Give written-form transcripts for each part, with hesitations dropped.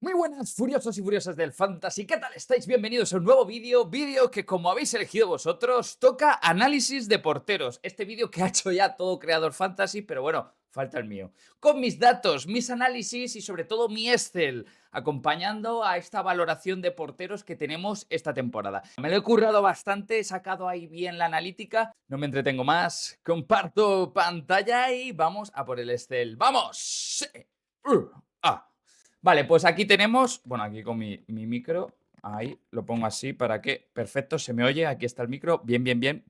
Muy buenas, furiosos y furiosas del Fantasy, ¿qué tal estáis? Bienvenidos a un nuevo vídeo que, como habéis elegido vosotros, toca análisis de porteros. Este vídeo que ha hecho ya todo creador Fantasy, pero bueno, falta el mío. Con mis datos, mis análisis y sobre todo mi Excel, acompañando a esta valoración de porteros que tenemos esta temporada. Me lo he currado bastante, he sacado ahí bien la analítica, no me entretengo más, comparto pantalla y vamos a por el Excel. ¡Vamos! ¡Ah! Vale, pues aquí tenemos, bueno, aquí con mi micro, ahí lo pongo así para que, perfecto, se me oye, aquí está el micro, bien, bien, bien,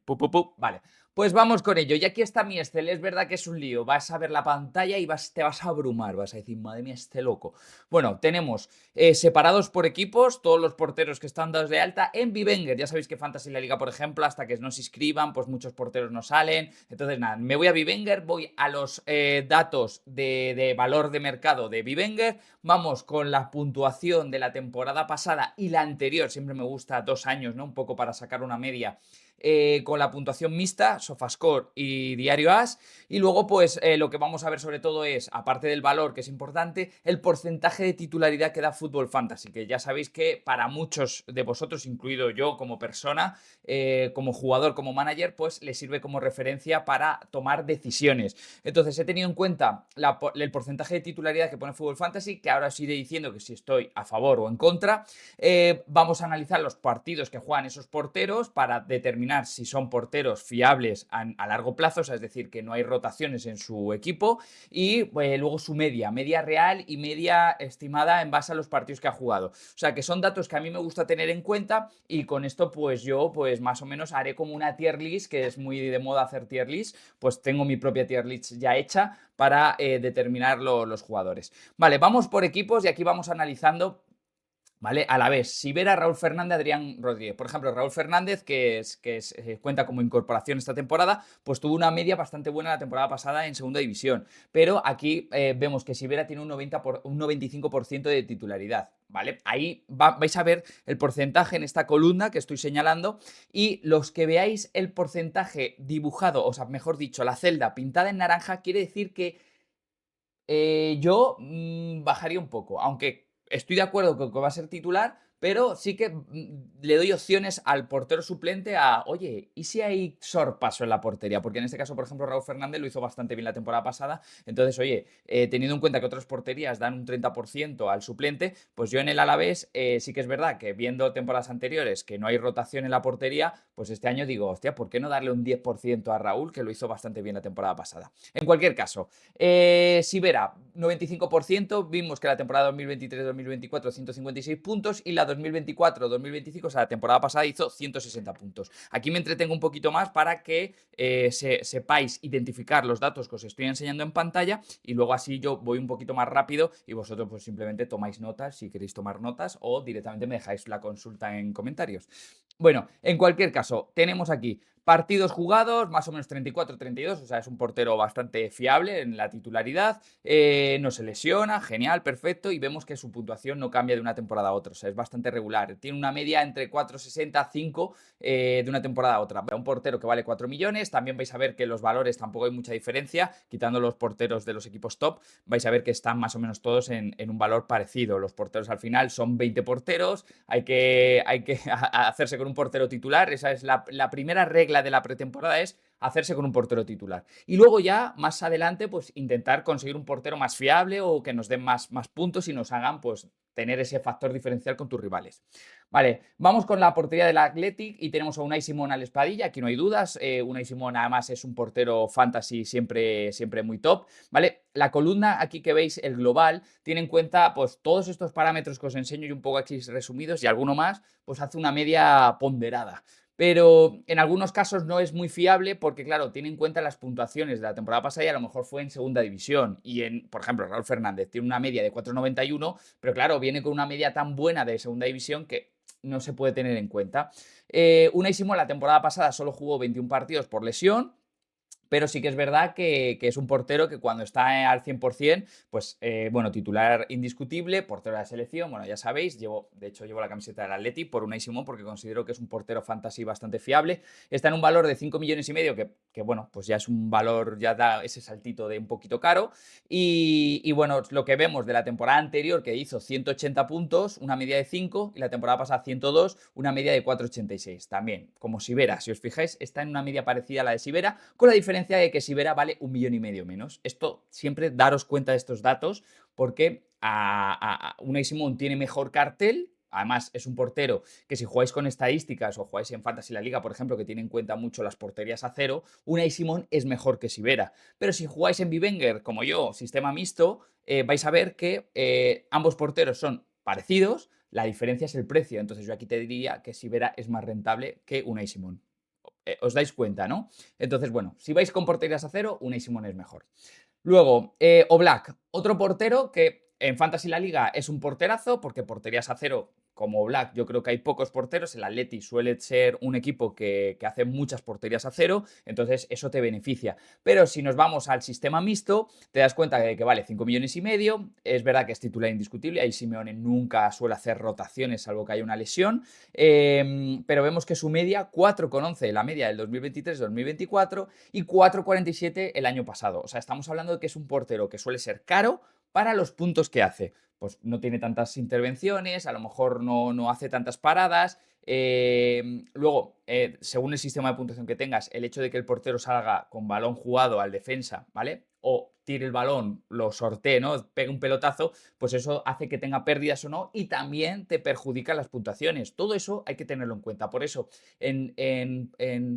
vale. Pues vamos con ello, y aquí está mi Excel, es verdad que es un lío, vas a ver la pantalla y te vas a abrumar, vas a decir, madre mía, este loco. Bueno, tenemos separados por equipos, todos los porteros que están dados de alta en Vivenger, ya sabéis que Fantasy La Liga, por ejemplo, hasta que no se inscriban, pues muchos porteros no salen, entonces nada, me voy a Vivenger, voy a los datos de valor de mercado de Vivenger. Vamos con la puntuación de la temporada pasada y la anterior, siempre me gusta 2 años, ¿no? Un poco para sacar una media. Con la puntuación mixta, Sofascore y Diario As. Y luego, pues lo que vamos a ver sobre todo es, aparte del valor, que es importante, el porcentaje de titularidad que da Fútbol Fantasy, que ya sabéis que para muchos de vosotros, incluido yo como persona, como jugador, como manager, pues le sirve como referencia para tomar decisiones. Entonces he tenido en cuenta el porcentaje de titularidad que pone Fútbol Fantasy, que ahora os iré diciendo que si estoy a favor o en contra. Vamos a analizar los partidos que juegan esos porteros para determinar si son porteros fiables a largo plazo, o sea, es decir, que no hay rotaciones en su equipo, y luego su media real y media estimada en base a los partidos que ha jugado. O sea, que son datos que a mí me gusta tener en cuenta, y con esto pues yo pues más o menos haré como una tier list, que es muy de moda hacer tier list, pues tengo mi propia tier list ya hecha para determinar los jugadores. Vale, vamos por equipos y aquí vamos analizando, ¿vale? A la vez, Sivera, Raúl Fernández, Adrián Rodríguez. Por ejemplo, Raúl Fernández, cuenta como incorporación esta temporada, pues tuvo una media bastante buena la temporada pasada en segunda división. Pero aquí vemos que Sivera tiene un 95% de titularidad, ¿vale? Ahí vais a ver el porcentaje en esta columna que estoy señalando, y los que veáis el porcentaje dibujado, o sea, mejor dicho, la celda pintada en naranja, quiere decir que yo bajaría un poco, aunque estoy de acuerdo con que va a ser titular, pero sí que le doy opciones al portero suplente a, oye, ¿y si hay sorpaso en la portería? Porque en este caso, por ejemplo, Raúl Fernández lo hizo bastante bien la temporada pasada. Entonces, oye, teniendo en cuenta que otras porterías dan un 30% al suplente, pues yo en el Alavés sí que es verdad que viendo temporadas anteriores que no hay rotación en la portería, pues este año digo, hostia, ¿por qué no darle un 10% a Raúl, que lo hizo bastante bien la temporada pasada? En cualquier caso, Sivera, 95%. Vimos que la temporada 2023-2024, 156 puntos. Y la 2024-2025, o sea, la temporada pasada, hizo 160 puntos. Aquí me entretengo un poquito más para que sepáis identificar los datos que os estoy enseñando en pantalla. Y luego así yo voy un poquito más rápido y vosotros pues simplemente tomáis notas si queréis tomar notas, o directamente me dejáis la consulta en comentarios. Bueno, en cualquier caso, tenemos aquí partidos jugados, más o menos 34-32, o sea, es un portero bastante fiable en la titularidad, no se lesiona, genial, perfecto, y vemos que su puntuación no cambia de una temporada a otra, o sea, es bastante regular. Tiene una media entre 4,60 a 5 de una temporada a otra. Un portero que vale 4 millones, también vais a ver que los valores tampoco hay mucha diferencia, quitando los porteros de los equipos top, vais a ver que están más o menos todos en un valor parecido. Los porteros al final son 20 porteros, hay que hacerse con un portero titular, esa es la primera regla de la pretemporada, es hacerse con un portero titular. Y luego ya, más adelante, pues intentar conseguir un portero más fiable o que nos den más puntos y nos hagan, pues, tener ese factor diferencial con tus rivales. Vale, vamos con la portería del Athletic y tenemos a Unai Simón al Espadilla, aquí no hay dudas. Unai Simón además es un portero fantasy siempre muy top, ¿vale? La columna aquí que veis, el global, tiene en cuenta pues todos estos parámetros que os enseño y un poco aquí resumidos y alguno más, pues hace una media ponderada. Pero en algunos casos no es muy fiable porque, claro, tiene en cuenta las puntuaciones de la temporada pasada y a lo mejor fue en segunda división. Y por ejemplo, Raúl Fernández tiene una media de 4,91, pero claro, viene con una media tan buena de segunda división que no se puede tener en cuenta. Unai Simón la temporada pasada solo jugó 21 partidos por lesión, pero sí que es verdad que es un portero que cuando está al 100%, pues bueno, titular indiscutible, portero de la selección, bueno, ya sabéis, de hecho llevo la camiseta del Atleti por Unai Simón porque considero que es un portero fantasy bastante fiable. Está en un valor de 5 millones y medio, que bueno, pues ya es un valor, ya da ese saltito de un poquito caro. Y bueno, lo que vemos de la temporada anterior, que hizo 180 puntos, una media de 5, y la temporada pasada 102, una media de 4,86. También, como Sivera, si os fijáis, está en una media parecida a la de Sivera, con la diferencia de que Sivera vale 1,5 millones menos. Esto siempre daros cuenta de estos datos, porque Unai Simón tiene mejor cartel. Además, es un portero que si jugáis con estadísticas o jugáis en Fantasy La Liga, por ejemplo, que tiene en cuenta mucho las porterías a cero, Unai Simón es mejor que Sivera. Pero si jugáis en Bivenger, como yo, sistema mixto, vais a ver que ambos porteros son parecidos, la diferencia es el precio. Entonces yo aquí te diría que Sivera es más rentable que Unai Simón. Os dais cuenta, ¿no? Entonces, bueno, si vais con porterías a cero, Unai Simón es mejor. Luego, Oblak, otro portero que en Fantasy La Liga es un porterazo, porque porterías a cero, como Oblak, yo creo que hay pocos porteros. El Atleti suele ser un equipo que hace muchas porterías a cero, entonces eso te beneficia. Pero si nos vamos al sistema mixto, te das cuenta de que vale 5 millones y medio. Es verdad que es titular indiscutible, ahí Simeone nunca suele hacer rotaciones, salvo que haya una lesión. Pero vemos que su media, 4,11, la media del 2023-2024, y 4,47 el año pasado. O sea, estamos hablando de que es un portero que suele ser caro para los puntos que hace. Pues no tiene tantas intervenciones, a lo mejor no hace tantas paradas. Luego, según el sistema de puntuación que tengas, el hecho de que el portero salga con balón jugado al defensa, ¿vale? O tire el balón, lo sortee, ¿no? Pegue un pelotazo, pues eso hace que tenga pérdidas o no, y también te perjudica las puntuaciones. Todo eso hay que tenerlo en cuenta. Por eso, en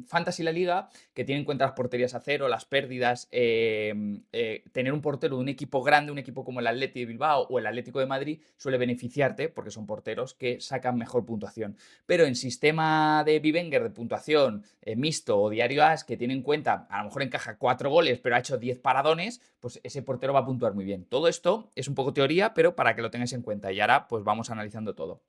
Fantasy La Liga, que tiene en cuenta las porterías a cero, las pérdidas, tener un portero de un equipo grande, un equipo como el Atleti de Bilbao o el Atlético de Madrid, suele beneficiarte porque son porteros que sacan mejor puntuación. Pero en sistema de Bivenger de puntuación mixto o diario AS, que tiene en cuenta, a lo mejor encaja 4 goles, pero ha hecho 10 paradones, pues ese portero va a puntuar muy bien. Todo esto es un poco teoría, pero para que lo tengáis en cuenta. Y ahora pues vamos analizando todo.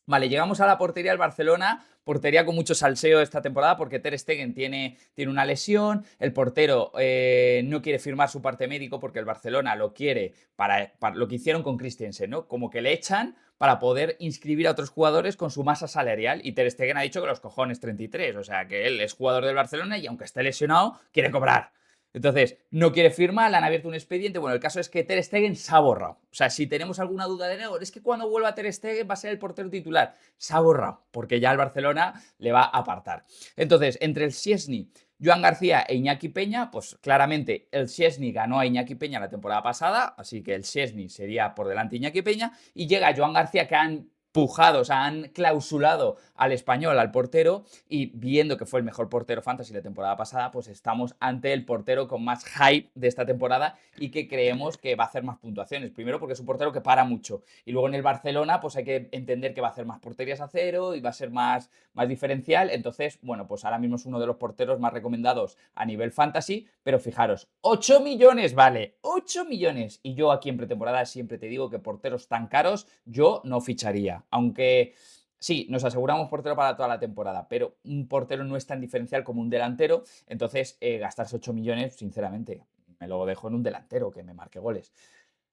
Vale, llegamos a la portería del Barcelona, portería con mucho salseo esta temporada porque Ter Stegen tiene una lesión, el portero no quiere firmar su parte médico porque el Barcelona lo quiere para lo que hicieron con Christensen, ¿no? Como que le echan para poder inscribir a otros jugadores con su masa salarial, y Ter Stegen ha dicho que los cojones 33, o sea que él es jugador del Barcelona y aunque esté lesionado, quiere cobrar. Entonces, no quiere firmar, le han abierto un expediente. Bueno, el caso es que Ter Stegen se ha borrado. O sea, si tenemos alguna duda de no, es que cuando vuelva Ter Stegen va a ser el portero titular. Se ha borrado, porque ya el Barcelona le va a apartar. Entonces, entre el Szczęsny, Joan García e Iñaki Peña, pues claramente el Szczęsny ganó a Iñaki Peña la temporada pasada, así que el Szczęsny sería por delante de Iñaki Peña, y llega Joan García, que han pujado, o sea, han clausulado al español, al portero, y viendo que fue el mejor portero fantasy la temporada pasada, pues estamos ante el portero con más hype de esta temporada y que creemos que va a hacer más puntuaciones. Primero porque es un portero que para mucho, y luego en el Barcelona pues hay que entender que va a hacer más porterías a cero y va a ser más diferencial. Entonces, bueno, pues ahora mismo es uno de los porteros más recomendados a nivel fantasy, pero fijaros, 8 millones, vale, 8 millones. Y yo aquí en pretemporada siempre te digo que porteros tan caros yo no ficharía. Aunque sí, nos aseguramos portero para toda la temporada, pero un portero no es tan diferencial como un delantero. Entonces, gastarse 8 millones, sinceramente, me lo dejo en un delantero que me marque goles.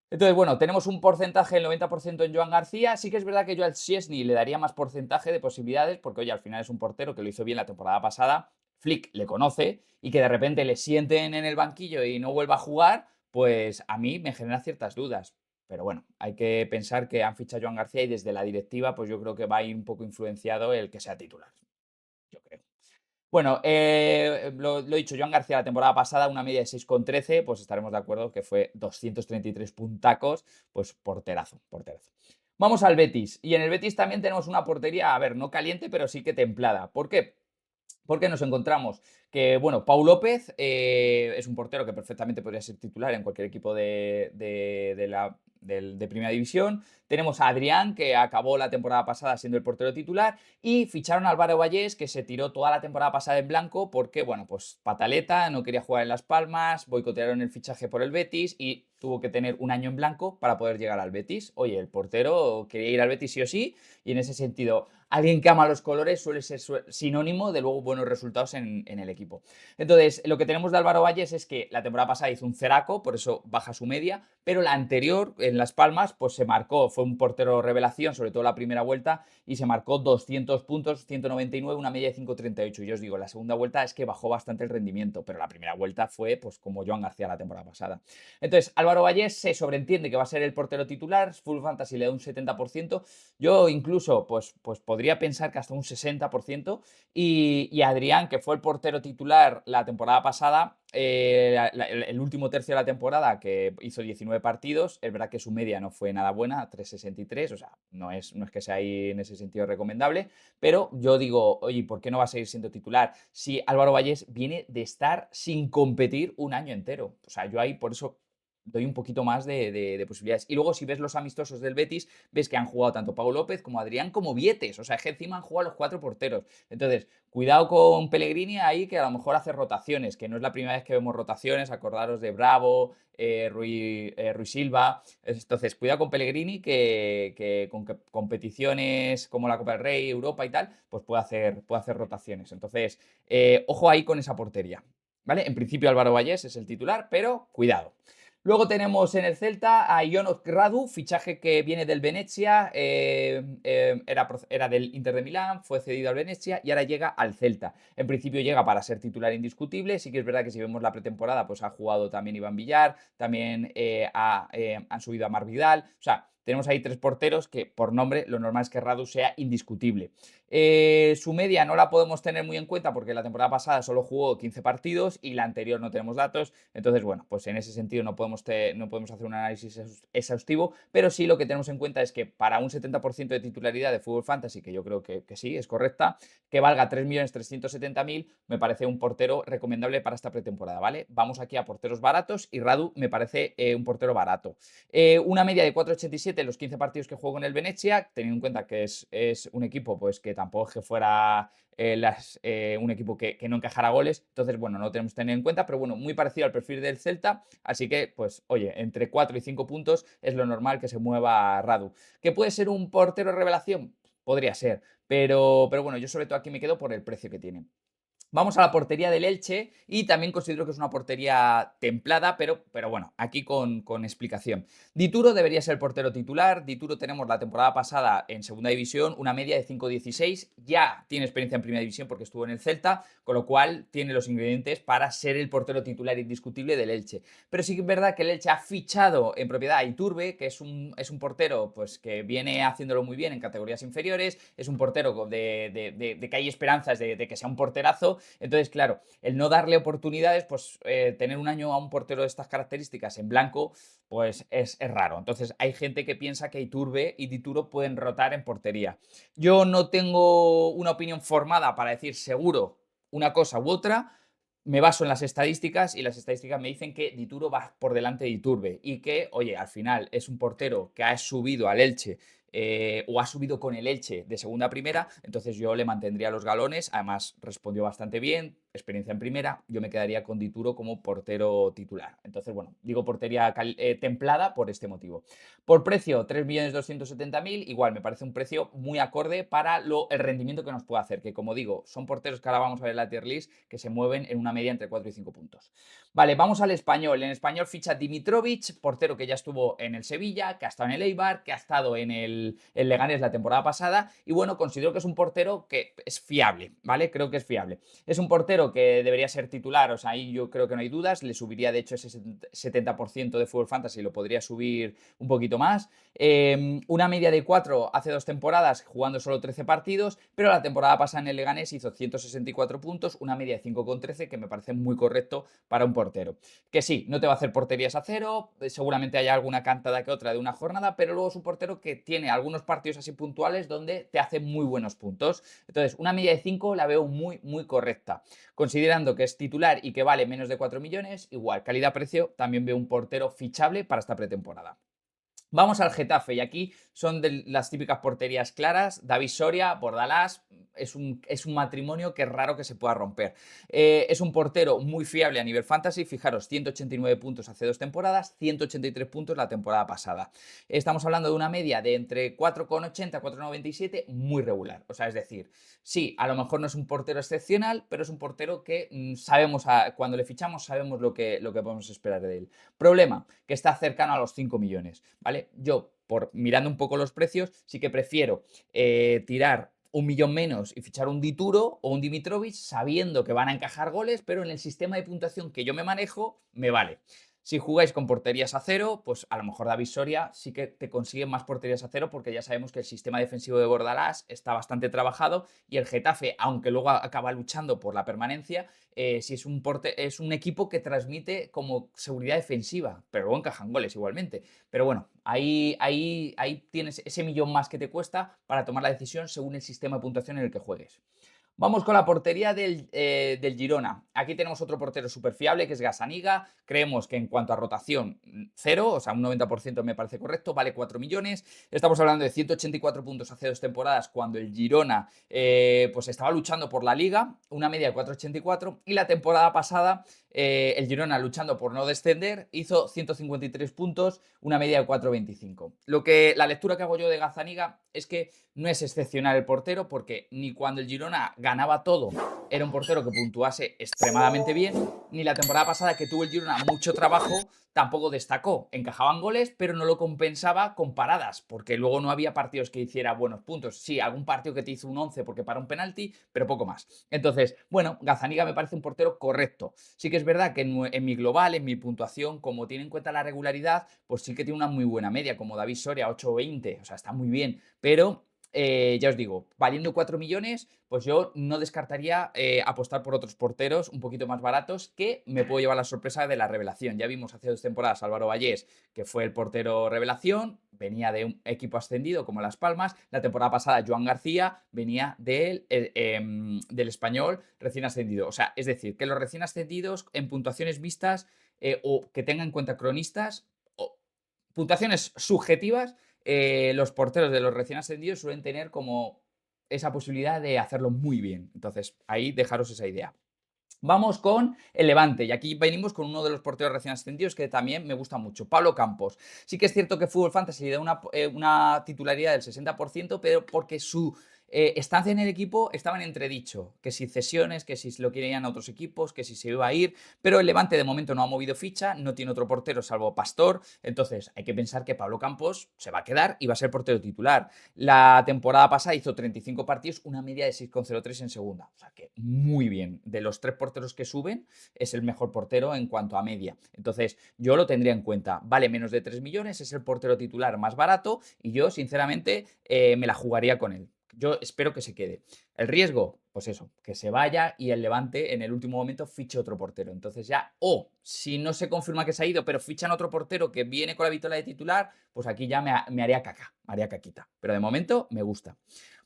Entonces, bueno, tenemos un porcentaje del 90% en Joan García. Sí que es verdad que yo al Szczęsny le daría más porcentaje de posibilidades, porque oye, al final es un portero que lo hizo bien la temporada pasada. Flick le conoce, y que de repente le sienten en el banquillo y no vuelva a jugar, pues a mí me genera ciertas dudas. Pero bueno, hay que pensar que han fichado a Joan García y desde la directiva, pues yo creo que va a ir un poco influenciado el que sea titular. Yo creo. Bueno, lo he dicho, Joan García la temporada pasada, una media de 6,13, pues estaremos de acuerdo que fue 233 puntacos, pues porterazo, porterazo. Vamos al Betis, y en el Betis también tenemos una portería, a ver, no caliente, pero sí que templada. ¿Por qué? Porque nos encontramos que, bueno, Pau López es un portero que perfectamente podría ser titular en cualquier equipo de primera división. Tenemos a Adrián, que acabó la temporada pasada siendo el portero titular, y ficharon a Álvaro Vallés, que se tiró toda la temporada pasada en blanco porque, bueno, pues pataleta, no quería jugar en Las Palmas, boicotearon el fichaje por el Betis y tuvo que tener un año en blanco para poder llegar al Betis. Oye, el portero quería ir al Betis sí o sí, y en ese sentido, alguien que ama los colores suele ser sinónimo de luego buenos resultados en el equipo. equipo. Entonces, lo que tenemos de Álvaro Valles es que la temporada pasada hizo un ceraco, por eso baja su media, pero la anterior, en Las Palmas, pues se marcó, fue un portero revelación, sobre todo la primera vuelta, y se marcó 200 puntos, 199, una media de 5,38. Y yo os digo, la segunda vuelta es que bajó bastante el rendimiento, pero la primera vuelta fue pues como Joan García la temporada pasada. Entonces, Álvaro Valles se sobreentiende que va a ser el portero titular, Full Fantasy le da un 70%, yo incluso pues podría pensar que hasta un 60%, y Adrián, que fue el portero titular la temporada pasada, el último tercio de la temporada, que hizo 19 partidos, es verdad que su media no fue nada buena, 3,63, o sea, no es que sea ahí en ese sentido recomendable, pero yo digo, oye, ¿por qué no va a seguir siendo titular si Álvaro Valles viene de estar sin competir un año entero? O sea, yo ahí por eso doy un poquito más de posibilidades. Y luego, si ves los amistosos del Betis, ves que han jugado tanto Pau López como Adrián como Vietes. O sea, que encima han jugado los 4 porteros. Entonces, cuidado con Pellegrini ahí, que a lo mejor hace rotaciones, que no es la primera vez que vemos rotaciones. Acordaros de Bravo, Ruiz Silva. Entonces, cuidado con Pellegrini, que con competiciones como la Copa del Rey, Europa y tal, pues puede hacer rotaciones. Entonces, ojo ahí con esa portería. ¿Vale? En principio Álvaro Valles es el titular, pero cuidado. Luego tenemos en el Celta a Ionut Radu, fichaje que viene del Venezia, era del Inter de Milán, fue cedido al Venezia y ahora llega al Celta. En principio llega para ser titular indiscutible, sí que es verdad que si vemos la pretemporada, pues ha jugado también Iván Villar, también han subido a Marc Vidal, o sea, tenemos ahí 3 porteros que por nombre lo normal es que Radu sea indiscutible. Su media no la podemos tener muy en cuenta porque la temporada pasada solo jugó 15 partidos y la anterior no tenemos datos. Entonces, bueno, pues en ese sentido no podemos hacer un análisis exhaustivo, pero sí lo que tenemos en cuenta es que para un 70% de titularidad de Fútbol Fantasy, que yo creo que sí, es correcta, que valga 3.370.000, me parece un portero recomendable para esta pretemporada, ¿vale? Vamos aquí a porteros baratos y Radu me parece un portero barato. Una media de 4,87 en los 15 partidos que juego con el Venezia, teniendo en cuenta que es un equipo pues que tampoco es que fuera un equipo que no encajara goles, entonces bueno, no lo tenemos que tener en cuenta, pero bueno, muy parecido al perfil del Celta, así que pues oye, entre 4 y 5 puntos es lo normal que se mueva Radu. ¿Que puede ser un portero revelación? Podría ser, pero bueno, yo sobre todo aquí me quedo por el precio que tiene. Vamos a la portería del Elche y también considero que es una portería templada, pero bueno, aquí con explicación. Dituro debería ser el portero titular. Dituro tenemos la temporada pasada en segunda división una media de 5,16. Ya tiene experiencia en primera división porque estuvo en el Celta, con lo cual tiene los ingredientes para ser el portero titular indiscutible del Elche. Pero sí que es verdad que el Elche ha fichado en propiedad a Iturbe, que es un portero pues, que viene haciéndolo muy bien en categorías inferiores. Es un portero de que hay esperanzas de que sea un porterazo. Entonces, claro, el no darle oportunidades, pues tener un año a un portero de estas características en blanco, pues es raro. Entonces, hay gente que piensa que Iturbe y Dituro pueden rotar en portería. Yo no tengo una opinión formada para decir seguro una cosa u otra. Me baso en las estadísticas y las estadísticas me dicen que Dituro va por delante de Iturbe y que, oye, al final es un portero que ha subido al Elche o ha subido con el Elche de segunda a primera, entonces yo le mantendría los galones, además respondió bastante bien, experiencia en primera, yo me quedaría con Dituro como portero titular. Entonces, bueno, digo portería templada por este motivo. Por precio, 3.270.000, igual me parece un precio muy acorde para el rendimiento que nos puede hacer, que como digo, son porteros que ahora vamos a ver en la tier list que se mueven en una media entre 4 y 5 puntos. Vale, vamos al español. En español ficha Dimitrovic, portero que ya estuvo en el Sevilla, que ha estado en el Eibar, que ha estado en el Leganés la temporada pasada y bueno, considero que es un portero que es fiable, ¿vale? Creo que es fiable. Es un portero que debería ser titular, o sea, ahí yo creo que no hay dudas, le subiría de hecho ese 70% de Fútbol Fantasy, lo podría subir un poquito más. Una media de 4 hace 2 temporadas jugando solo 13 partidos, pero la temporada pasada en el Leganés hizo 164 puntos, una media de 5,13 que me parece muy correcto para un portero. Que sí, no te va a hacer porterías a cero, seguramente haya alguna cantada que otra de una jornada, pero luego es un portero que tiene algunos partidos así puntuales donde te hace muy buenos puntos. Entonces, una media de 5 la veo muy, muy correcta. Considerando que es titular y que vale menos de 4 millones, igual, calidad-precio, también veo un portero fichable para esta pretemporada. Vamos al Getafe y aquí son de las típicas porterías claras. David Soria, Bordalás, es un matrimonio que es raro que se pueda romper. Es un portero muy fiable a nivel fantasy. Fijaros, 189 puntos hace 2 temporadas, 183 puntos la temporada pasada. Estamos hablando de una media de entre 4,80 y 4,97, muy regular. O sea, es decir, sí, a lo mejor no es un portero excepcional, pero es un portero que sabemos, cuando le fichamos, sabemos lo que podemos esperar de él. Problema, que está cercano a los 5 millones, ¿vale? Yo, mirando un poco los precios, sí que prefiero tirar 1 millón menos y fichar un Dituro o un Dimitrovic sabiendo que van a encajar goles, pero en el sistema de puntuación que yo me manejo, me vale. Si jugáis con porterías a cero, pues a lo mejor David Soria sí que te consigue más porterías a cero, porque ya sabemos que el sistema defensivo de Bordalás está bastante trabajado y el Getafe, aunque luego acaba luchando por la permanencia, sí es un equipo que transmite como seguridad defensiva, pero luego encajan goles igualmente. Pero bueno, ahí tienes ese millón más que te cuesta para tomar la decisión según el sistema de puntuación en el que juegues. Vamos con la portería del Girona. Aquí tenemos otro portero súper fiable, que es Gazzaniga. Creemos que en cuanto a rotación, cero, o sea, un 90% me parece correcto, vale 4 millones. Estamos hablando de 184 puntos hace 2 temporadas, cuando el Girona pues estaba luchando por la Liga, una media de 4,84. Y la temporada pasada, el Girona, luchando por no descender, hizo 153 puntos, una media de 4,25. La lectura que hago yo de Gazzaniga es que no es excepcional el portero, porque ni cuando el Girona ganaba todo era un portero que puntuase extremadamente bien, ni la temporada pasada, que tuvo el Girona mucho trabajo, tampoco destacó. Encajaban goles, pero no lo compensaba con paradas, porque luego no había partidos que hiciera buenos puntos. Sí, algún partido que te hizo un 11 porque para un penalti, pero poco más. Entonces, bueno, Gazzaniga me parece un portero correcto. Sí que es verdad que en mi global, en mi puntuación, como tiene en cuenta la regularidad, pues sí que tiene una muy buena media, como David Soria, 8,20, o sea, está muy bien, pero ya os digo, valiendo 4 millones, pues yo no descartaría apostar por otros porteros un poquito más baratos, que me puedo llevar la sorpresa de la revelación. Ya vimos hace 2 temporadas a Álvaro Vallés, que fue el portero revelación, venía de un equipo ascendido como Las Palmas. La temporada pasada, Joan García venía del Español recién ascendido. O sea, es decir, que los recién ascendidos en puntuaciones vistas, o que tengan en cuenta cronistas, o puntuaciones subjetivas, los porteros de los recién ascendidos suelen tener como esa posibilidad de hacerlo muy bien. Entonces, ahí dejaros esa idea. Vamos con el Levante, y aquí venimos con uno de los porteros recién ascendidos que también me gusta mucho, Pablo Campos. Sí que es cierto que Fútbol Fantasy le da una titularidad del 60%, pero porque su estancia en el equipo estaba en entredicho, que si cesiones, que si lo querían a otros equipos, que si se iba a ir, pero el Levante de momento no ha movido ficha, no tiene otro portero salvo Pastor. Entonces hay que pensar que Pablo Campos se va a quedar y va a ser portero titular. La temporada pasada hizo 35 partidos, una media de 6,03 en segunda. O sea que muy bien. De los 3 porteros que suben, es el mejor portero en cuanto a media. Entonces yo lo tendría en cuenta. Vale menos de 3 millones, es el portero titular más barato y yo sinceramente me la jugaría con él. Yo espero que se quede. El riesgo, pues eso, que se vaya y el Levante en el último momento fiche otro portero. Entonces ya, o si no se confirma que se ha ido, pero fichan otro portero que viene con la vitola de titular, pues aquí ya me haría caca, me haría caquita. Pero de momento me gusta.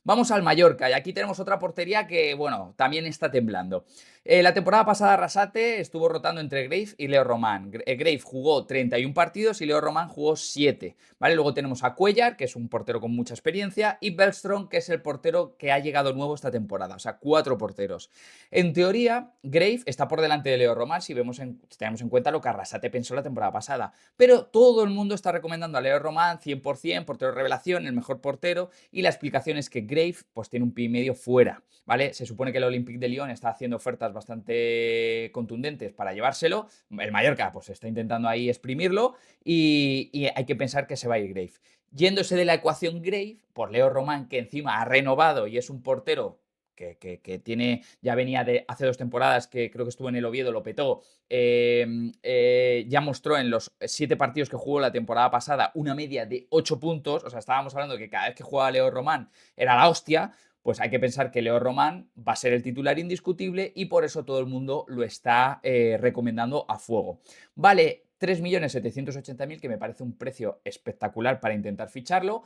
Vamos al Mallorca, y aquí tenemos otra portería que, bueno, también está temblando. La temporada pasada Arrasate estuvo rotando entre Grave y Leo Román. Grave jugó 31 partidos y Leo Román jugó 7, ¿vale? Luego tenemos a Cuellar, que es un portero con mucha experiencia, y Bergström, que es el portero que ha llegado nuevo esta temporada. O sea, 4 porteros. En teoría, Grave está por delante de Leo Román si tenemos en cuenta lo que Arrasate pensó la temporada pasada. Pero todo el mundo está recomendando a Leo Román 100%, portero revelación, el mejor portero, y la explicación es que Grave pues tiene un pie y medio fuera, ¿vale? Se supone que el Olympique de Lyon está haciendo ofertas bastante contundentes para llevárselo. El Mallorca pues está intentando ahí exprimirlo, y hay que pensar que se va a ir Grave. Yéndose de la ecuación Grave por Leo Román, que encima ha renovado y es un portero que tiene, ya venía de hace 2 temporadas, que creo que estuvo en el Oviedo, lo petó, ya mostró en los 7 partidos que jugó la temporada pasada una media de 8 puntos, o sea, estábamos hablando de que cada vez que jugaba Leo Román era la hostia. Pues hay que pensar que Leo Román va a ser el titular indiscutible y por eso todo el mundo lo está recomendando a fuego. Vale 3.780.000, que me parece un precio espectacular para intentar ficharlo.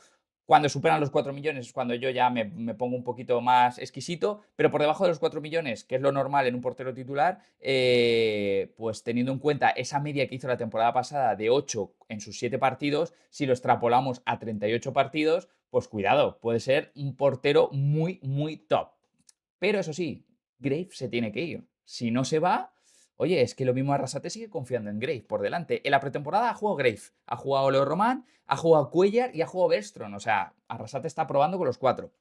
Cuando superan los 4 millones es cuando yo ya me pongo un poquito más exquisito, pero por debajo de los 4 millones, que es lo normal en un portero titular, pues teniendo en cuenta esa media que hizo la temporada pasada de 8 en sus 7 partidos, si lo extrapolamos a 38 partidos, pues cuidado, puede ser un portero muy, muy top. Pero eso sí, Grave se tiene que ir. Si no se va, oye, es que lo mismo Arrasate sigue confiando en Grave por delante. En la pretemporada ha jugado Grave, ha jugado Leo Román, ha jugado Cuellar y ha jugado Bergstrom. O sea, Arrasate está probando con los cuatro.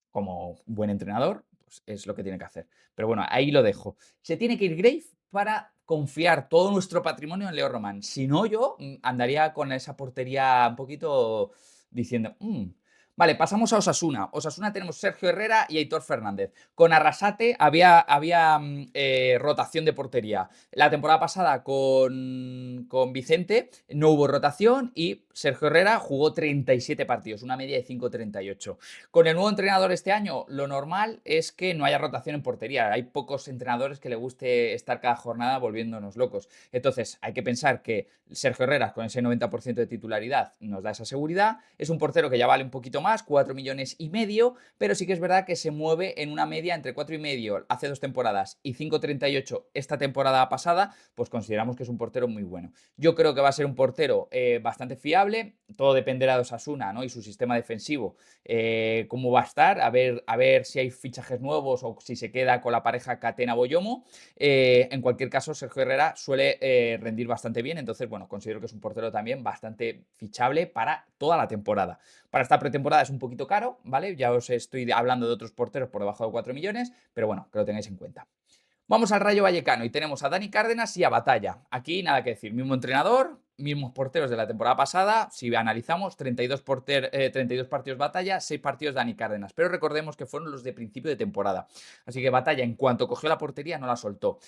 Como buen entrenador, pues es lo que tiene que hacer. Pero bueno, ahí lo dejo. Se tiene que ir Grave para confiar todo nuestro patrimonio en Leo Román. Si no, yo andaría con esa portería un poquito diciendo, Vale, pasamos a Osasuna. Osasuna tenemos Sergio Herrera y Aitor Fernández. Con Arrasate había rotación de portería. La temporada pasada con Vicente no hubo rotación y Sergio Herrera jugó 37 partidos, una media de 5,38. Con el nuevo entrenador este año, lo normal es que no haya rotación en portería. Hay pocos entrenadores que le guste estar cada jornada volviéndonos locos. Entonces, hay que pensar que Sergio Herrera, con ese 90% de titularidad, nos da esa seguridad. Es un portero que ya vale un poquito más, 4,5 millones, pero sí que es verdad que se mueve en una media entre 4,5 hace 2 temporadas y 5,38 esta temporada pasada, pues consideramos que es un portero muy bueno. Yo creo que va a ser un portero bastante fiable, todo dependerá de Osasuna, ¿no? Y su sistema defensivo, cómo va a estar, a ver si hay fichajes nuevos o si se queda con la pareja Catena-Boyomo. En cualquier caso, Sergio Herrera suele rendir bastante bien, entonces, bueno, considero que es un portero también bastante fichable para toda la temporada. Para esta pretemporada es un poquito caro, ¿vale? Ya os estoy hablando de otros porteros por debajo de 4 millones, pero bueno, que lo tengáis en cuenta. Vamos al Rayo Vallecano y tenemos a Dani Cárdenas y a Batalla. Aquí nada que decir, mismo entrenador, mismos porteros de la temporada pasada. Si analizamos, 32 partidos Batalla, 6 partidos Dani Cárdenas. Pero recordemos que fueron los de principio de temporada. Así que Batalla, en cuanto cogió la portería, no la soltó.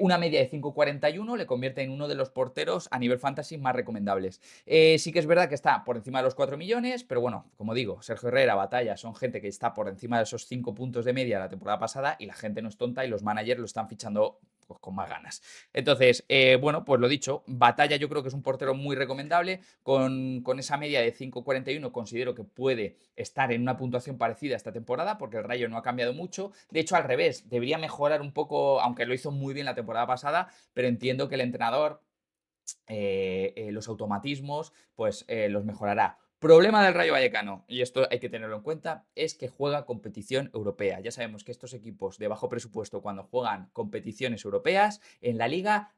Una media de 5,41 le convierte en uno de los porteros a nivel fantasy más recomendables. Sí que es verdad que está por encima de los 4 millones, pero bueno, como digo, Sergio Herrera, Batalla, son gente que está por encima de esos 5 puntos de media la temporada pasada y la gente no es tonta y los managers lo están fichando pues, con más ganas. Entonces, bueno, pues lo dicho, Batalla yo creo que es un portero muy recomendable, con esa media de 5,41 considero que puede estar en una puntuación parecida esta temporada, porque el Rayo no ha cambiado mucho, de hecho al revés, debería mejorar un poco, aunque lo hizo muy bien la temporada pasada, pero entiendo que el entrenador los automatismos, pues los mejorará. Problema del Rayo Vallecano, y esto hay que tenerlo en cuenta, es que juega competición europea. Ya sabemos que estos equipos de bajo presupuesto, cuando juegan competiciones europeas en la liga,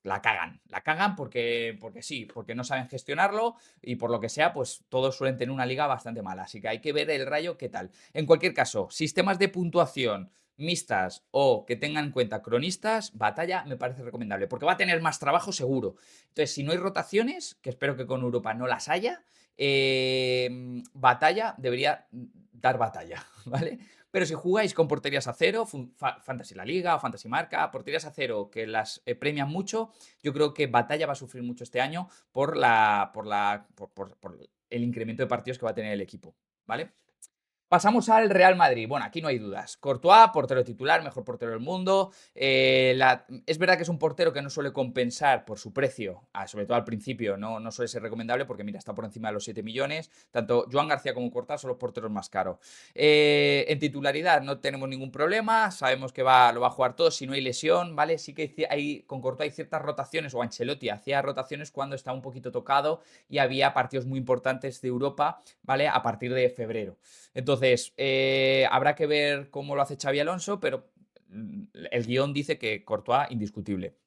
la cagan porque sí, porque no saben gestionarlo y por lo que sea, pues todos suelen tener una liga bastante mala. Así que hay que ver el Rayo qué tal. En cualquier caso, sistemas de puntuación mixtas o que tengan en cuenta cronistas, Batalla me parece recomendable, porque va a tener más trabajo seguro. Entonces, si no hay rotaciones, que espero que con Europa no las haya, Batalla debería dar batalla, ¿vale? Pero si jugáis con porterías a cero, Fantasy La Liga o Fantasy Marca, porterías a cero que las premian mucho, yo creo que Batalla va a sufrir mucho este año por el incremento de partidos que va a tener el equipo, ¿vale? Pasamos al Real Madrid. Bueno, aquí no hay dudas. Courtois, portero titular, mejor portero del mundo. Es verdad que es un portero que no suele compensar por su precio, sobre todo al principio, no suele ser recomendable porque, mira, está por encima de los 7 millones. Tanto Joan García como Courtois son los porteros más caros. En titularidad no tenemos ningún problema, sabemos que lo va a jugar todo si no hay lesión, ¿vale? Sí que con Courtois hay ciertas rotaciones, o Ancelotti hacía rotaciones cuando estaba un poquito tocado y había partidos muy importantes de Europa, ¿vale? A partir de febrero. Entonces, habrá que ver cómo lo hace Xavi Alonso, pero el guión dice que Courtois indiscutible.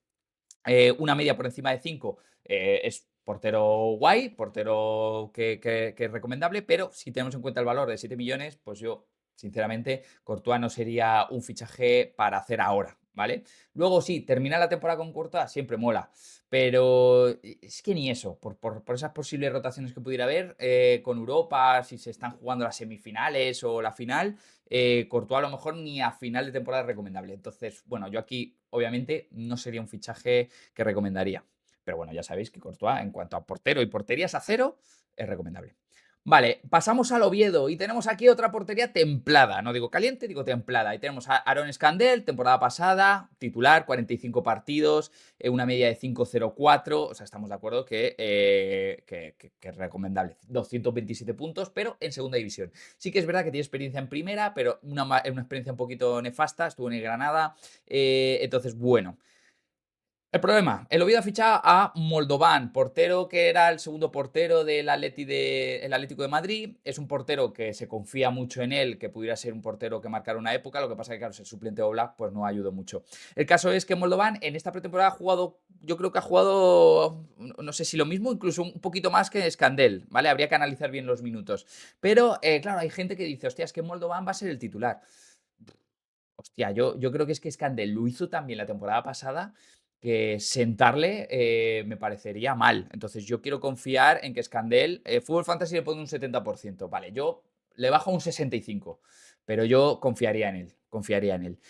Una media por encima de 5 es portero guay, portero que es recomendable, pero si tenemos en cuenta el valor de 7 millones, pues yo, sinceramente, Courtois no sería un fichaje para hacer ahora, ¿vale? Luego sí, terminar la temporada con Courtois siempre mola, pero es que ni eso, por esas posibles rotaciones que pudiera haber con Europa, si se están jugando las semifinales o la final, Courtois a lo mejor ni a final de temporada es recomendable. Entonces, bueno, yo aquí obviamente no sería un fichaje que recomendaría. Pero bueno, ya sabéis que Courtois, en cuanto a portero y porterías a cero, es recomendable. Vale, pasamos al Oviedo y tenemos aquí otra portería templada. No digo caliente, digo templada. Y tenemos a Aaron Escandel, temporada pasada, titular, 45 partidos, una media de 5,04. O sea, estamos de acuerdo que es recomendable. 227 puntos, pero en segunda división. Sí que es verdad que tiene experiencia en primera, pero una experiencia un poquito nefasta. Estuvo en el Granada. Entonces, bueno. El problema, el Oviedo ha fichado a Moldovan, portero que era el segundo portero del el Atlético de Madrid. Es un portero que se confía mucho en él, que pudiera ser un portero que marcara una época. Lo que pasa es que, claro, ser suplente de Oblak, pues no ayudó mucho. El caso es que Moldovan en esta pretemporada ha jugado, yo creo que ha jugado, no sé si lo mismo, incluso un poquito más que Scandell, ¿vale? Habría que analizar bien los minutos. Pero, claro, hay gente que dice, hostia, es que Moldovan va a ser el titular. Hostia, yo creo que es que Scandell lo hizo también la temporada pasada, que sentarle me parecería mal. Entonces yo quiero confiar en que Scandell, Fútbol Fantasy le pone un 70%, vale, yo le bajo un 65%, pero yo confiaría en él, confiaría en él.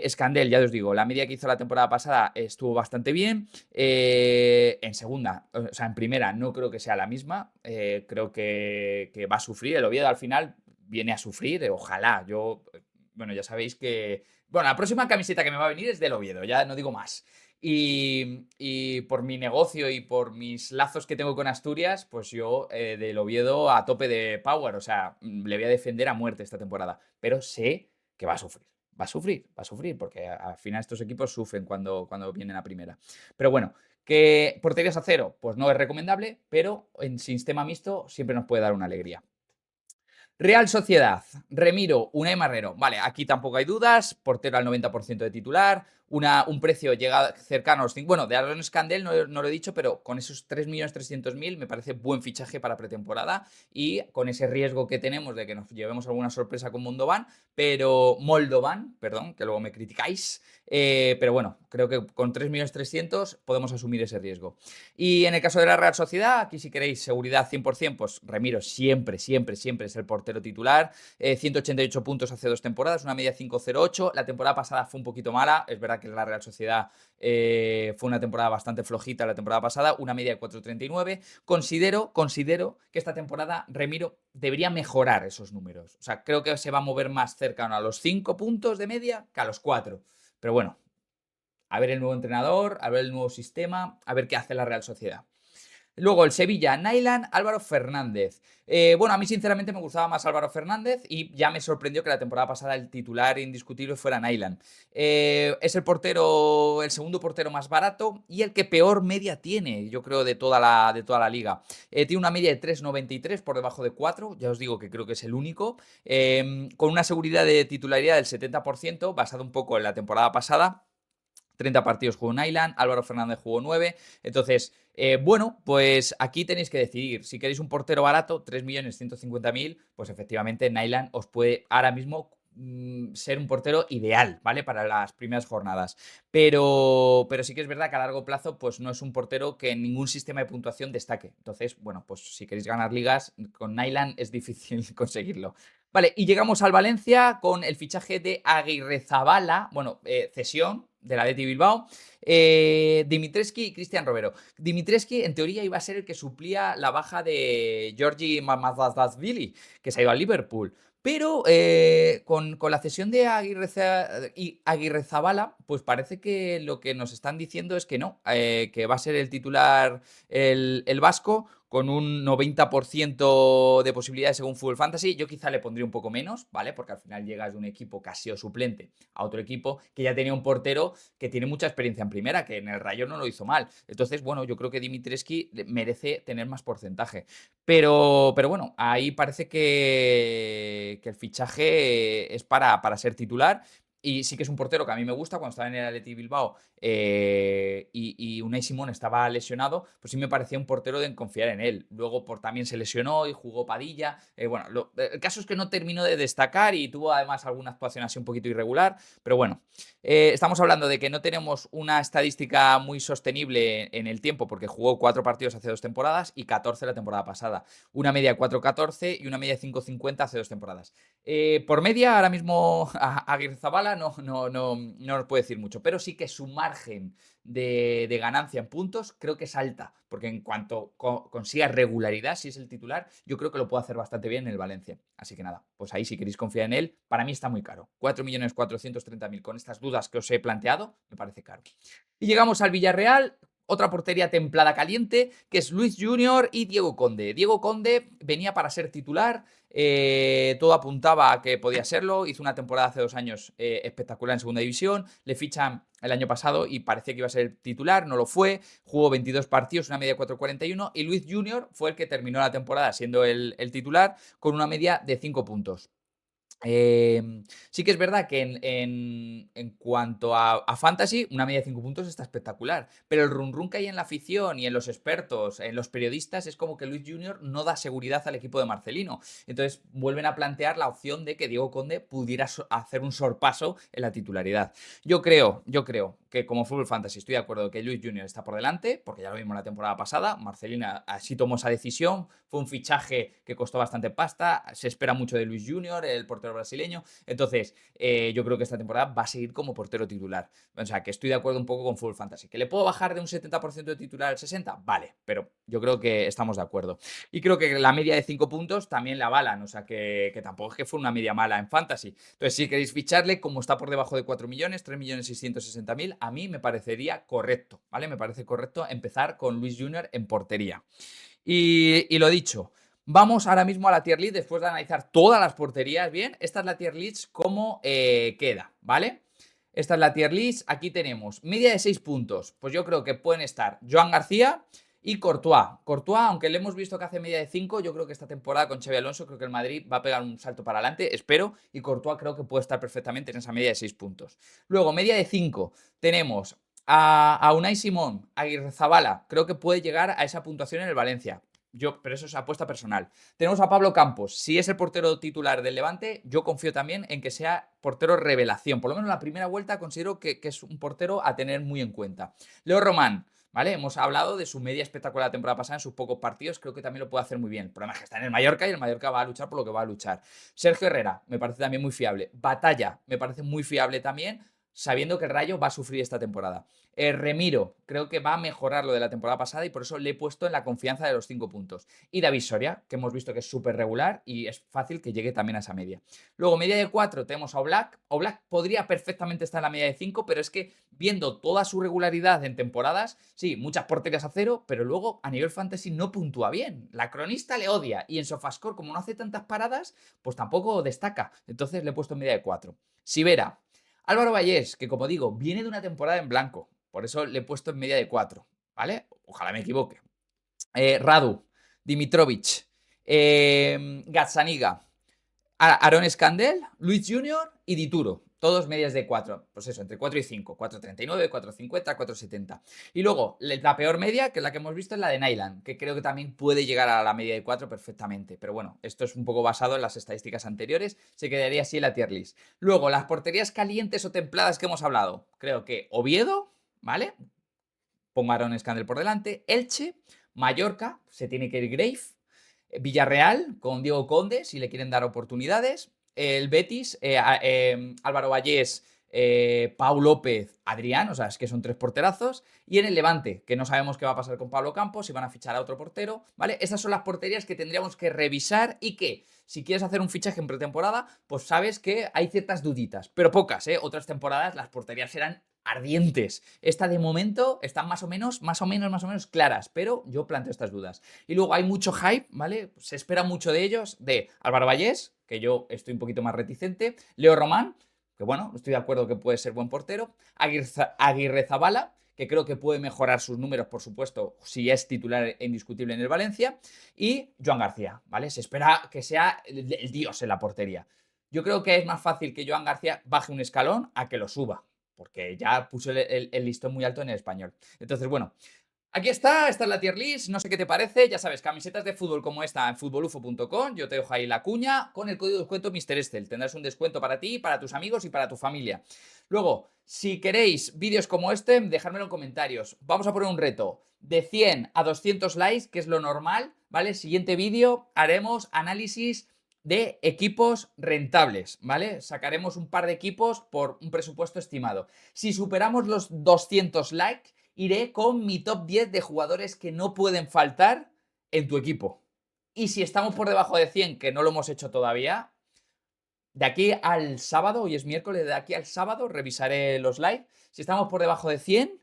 Scandell, ya os digo, la media que hizo la temporada pasada estuvo bastante bien. En segunda, o sea, en primera no creo que sea la misma, creo que va a sufrir. El Oviedo al final viene a sufrir, ojalá, yo bueno, ya sabéis que. Bueno, la próxima camiseta que me va a venir es del Oviedo, ya no digo más. Y por mi negocio y por mis lazos que tengo con Asturias, pues yo del Oviedo a tope de power. O sea, le voy a defender a muerte esta temporada. Pero sé que va a sufrir. Va a sufrir, va a sufrir, porque al final estos equipos sufren cuando vienen a primera. Pero bueno, que porterías a cero, pues no es recomendable, pero en sistema mixto siempre nos puede dar una alegría. Real Sociedad, Remiro, Unai Marrero. Vale, aquí tampoco hay dudas. Portero al 90% de titular. Un precio llega cercano a los 5. Bueno, de Aaron Scandell no lo he dicho, pero con esos 3.300.000 me parece buen fichaje para pretemporada. Y con ese riesgo que tenemos de que nos llevemos alguna sorpresa con Moldovan, perdón, que luego me criticáis. Pero bueno, creo que con 3.300.000 podemos asumir ese riesgo. Y en el caso de la Real Sociedad, aquí si queréis seguridad 100%, pues Remiro siempre es el portero titular. 188 puntos hace 2 temporadas, una media 5,08. La temporada pasada fue un poquito mala. Es verdad que la Real Sociedad fue una temporada bastante flojita la temporada pasada, una media de 4,39. Considero que esta temporada Remiro debería mejorar esos números. O sea, creo que se va a mover más cercano a los 5 puntos de media que a los 4. Pero bueno, a ver el nuevo entrenador, a ver el nuevo sistema, a ver qué hace la Real Sociedad. Luego el Sevilla, Nailan, Álvaro Fernández. Bueno, a mí sinceramente me gustaba más Álvaro Fernández y ya me sorprendió que la temporada pasada el titular indiscutible fuera Nailan. Es el segundo portero más barato y el que peor media tiene, yo creo, de toda la liga. Tiene una media de 3,93 por debajo de 4, ya os digo que creo que es el único, con una seguridad de titularidad del 70%, basado un poco en la temporada pasada. 30 partidos jugó Nailan, Álvaro Fernández jugó 9. Entonces, bueno, pues aquí tenéis que decidir. Si queréis un portero barato, 3.150.000, pues efectivamente Nailan os puede ahora mismo ser un portero ideal, ¿vale? Para las primeras jornadas. Pero sí que es verdad que a largo plazo, pues no es un portero que en ningún sistema de puntuación destaque. Entonces, bueno, pues si queréis ganar ligas, con Nailan es difícil conseguirlo. Vale, y llegamos al Valencia con el fichaje de Aguirrezabala, bueno, cesión de la Athletic Bilbao, Dimitrescu y Cristian Romero. Dimitrescu, en teoría, iba a ser el que suplía la baja de Georgi Mamardashvili, que se ha ido al Liverpool. Pero con la cesión de Aguirrezabala, pues parece que lo que nos están diciendo es que no, que va a ser el titular el vasco, con un 90% de posibilidades según Fútbol Fantasy. Yo quizá le pondría un poco menos, ¿vale? Porque al final llegas de un equipo que ha sido suplente a otro equipo que ya tenía un portero que tiene mucha experiencia en primera, que en el Rayo no lo hizo mal. Entonces, bueno, yo creo que Dimitrescu merece tener más porcentaje. Pero bueno, ahí parece que el fichaje es para ser titular. Y sí que es un portero que a mí me gusta. Cuando estaba en el Athletic Bilbao y Unai Simón estaba lesionado, pues sí me parecía un portero de confiar en él. Luego también se lesionó y jugó Padilla. Bueno, el caso es que no terminó de destacar y tuvo además alguna actuación así un poquito irregular. Pero bueno, estamos hablando de que no tenemos una estadística muy sostenible en el tiempo porque jugó 4 partidos hace 2 temporadas y 14 la temporada pasada. Una media de 4,14 y una media de 5,50 hace 2 temporadas. Por media, ahora mismo Aguirrezabala no nos puede decir mucho, pero sí que su margen de ganancia en puntos creo que es alta, porque en cuanto consiga regularidad, si es el titular, yo creo que lo puede hacer bastante bien en el Valencia. Así que nada, pues ahí si queréis confiar en él, para mí está muy caro. 4.430.000 con estas dudas que os he planteado, me parece caro. Y llegamos al Villarreal. otra portería templada caliente, que es Luis Junior y Diego Conde. Diego Conde venía para ser titular, todo apuntaba a que podía serlo, hizo una temporada hace 2 años espectacular en segunda división, le fichan el año pasado y parecía que iba a ser titular, no lo fue, jugó 22 partidos, una media de 4,41 y Luis Junior fue el que terminó la temporada siendo el titular con una media de 5 puntos. Sí que es verdad que en cuanto a fantasy, una media de 5 puntos está espectacular. Pero el run run que hay en la afición y en los expertos, en los periodistas, es como que Luis Junior no da seguridad al equipo de Marcelino. Entonces vuelven a plantear la opción de que Diego Conde pudiera hacer un sorpaso en la titularidad. Yo creo que como Fútbol Fantasy estoy de acuerdo que Luis Junior está por delante, porque ya lo vimos la temporada pasada. Marcelino así tomó esa decisión. Fue un fichaje que costó bastante pasta. Se espera mucho de Luis Junior, el portero brasileño. Entonces, yo creo que esta temporada va a seguir como portero titular. O sea, que estoy de acuerdo un poco con Full Fantasy. ¿Que le puedo bajar de un 70% de titular al 60%? Vale, pero yo creo que estamos de acuerdo. Y creo que la media de 5 puntos también la avalan. O sea, que tampoco es que fue una media mala en Fantasy. Entonces, si queréis ficharle, como está por debajo de 4 millones, 3.660.000, a mí me parecería correcto, ¿vale? Me parece correcto empezar con Luis Junior en portería. Y lo dicho, vamos ahora mismo a la tier list después de analizar todas las porterías. Bien, esta es la tier list como queda, ¿vale? Esta es la tier list. Aquí tenemos media de 6 puntos. Pues yo creo que pueden estar Joan García y Courtois. Courtois, aunque le hemos visto que hace media de 5, yo creo que esta temporada con Xabi Alonso, creo que el Madrid va a pegar un salto para adelante, espero. Y Courtois creo que puede estar perfectamente en esa media de 6 puntos. Luego, media de 5, tenemos a Unai Simón, a Aguirrezabala, creo que puede llegar a esa puntuación en el Valencia. Pero eso es apuesta personal. Tenemos a Pablo Campos. Si es el portero titular del Levante, yo confío también en que sea portero revelación. Por lo menos en la primera vuelta considero que es un portero a tener muy en cuenta. Leo Román, ¿vale? Hemos hablado de su media espectacular la temporada pasada en sus pocos partidos. Creo que también lo puede hacer muy bien. El problema es que está en el Mallorca y el Mallorca va a luchar por lo que va a luchar. Sergio Herrera, me parece también muy fiable. Batalla, me parece muy fiable también, sabiendo que el Rayo va a sufrir esta temporada. Remiro, creo que va a mejorar lo de la temporada pasada y por eso le he puesto en la confianza de los 5 puntos. Y David Soria, que hemos visto que es súper regular y es fácil que llegue también a esa media. Luego, media de 4, tenemos a Oblak. Oblak podría perfectamente estar en la media de 5, pero es que viendo toda su regularidad en temporadas, sí, muchas porterías a 0, pero luego a nivel fantasy no puntúa bien. La cronista le odia y en Sofascore, como no hace tantas paradas, pues tampoco destaca. Entonces le he puesto en media de 4. Sivera. Álvaro Vallés, que como digo, viene de una temporada en blanco. Por eso le he puesto en media de 4, ¿vale? Ojalá me equivoque. Radu, Dimitrovic, Gazzaniga, Aaron Escandel, Luis Junior y Dituro. Todos medias de 4. Pues eso, entre 4 y 5. 4,39, 4,50, 4,70. Y luego, la peor media, que es la que hemos visto, es la de Nyland, que creo que también puede llegar a la media de 4 perfectamente. Pero bueno, esto es un poco basado en las estadísticas anteriores. Se quedaría así en la tier list. Luego, las porterías calientes o templadas que hemos hablado. Creo que Oviedo, ¿vale? Pongo a Aaron Escandel por delante. Elche, Mallorca, se tiene que ir Grave. Villarreal con Diego Conde, si le quieren dar oportunidades. El Betis, Álvaro Vallés, Pau López, Adrián, o sea, es que son 3 porterazos. Y en el Levante, que no sabemos qué va a pasar con Pablo Campos, si van a fichar a otro portero, ¿vale? Estas son las porterías que tendríamos que revisar y que, si quieres hacer un fichaje en pretemporada, pues sabes que hay ciertas duditas, pero pocas, ¿eh? Otras temporadas las porterías eran ardientes. Esta de momento están más o menos claras, pero yo planteo estas dudas. Y luego hay mucho hype, ¿vale? Se espera mucho de ellos, de Álvaro Vallés, que yo estoy un poquito más reticente, Leo Román, que bueno, estoy de acuerdo que puede ser buen portero, Aguirrezabala, que creo que puede mejorar sus números, por supuesto, si es titular indiscutible en el Valencia, y Joan García, ¿vale? Se espera que sea el dios en la portería. Yo creo que es más fácil que Joan García baje un escalón a que lo suba, porque ya puso el listón muy alto en el español. Entonces, bueno, aquí está, esta es la tier list, no sé qué te parece, ya sabes, camisetas de fútbol como esta en futbolufo.com, yo te dejo ahí la cuña, con el código de descuento MrEstel, tendrás un descuento para ti, para tus amigos y para tu familia. Luego, si queréis vídeos como este, dejádmelo en comentarios, vamos a poner un reto de 100 a 200 likes, que es lo normal, ¿vale? Siguiente vídeo, haremos análisis de equipos rentables, ¿vale? Sacaremos un par de equipos por un presupuesto estimado. Si superamos los 200 likes, iré con mi top 10 de jugadores que no pueden faltar en tu equipo. Y si estamos por debajo de 100, que no lo hemos hecho todavía, de aquí al sábado, hoy es miércoles, de aquí al sábado revisaré los likes. Si estamos por debajo de 100,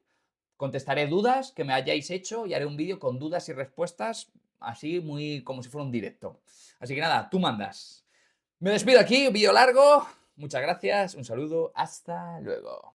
Contestaré dudas que me hayáis hecho y haré un vídeo con dudas y respuestas, así muy como si fuera un directo. Así que nada, tú mandas. Me despido aquí, un vídeo largo. Muchas gracias, un saludo, hasta luego.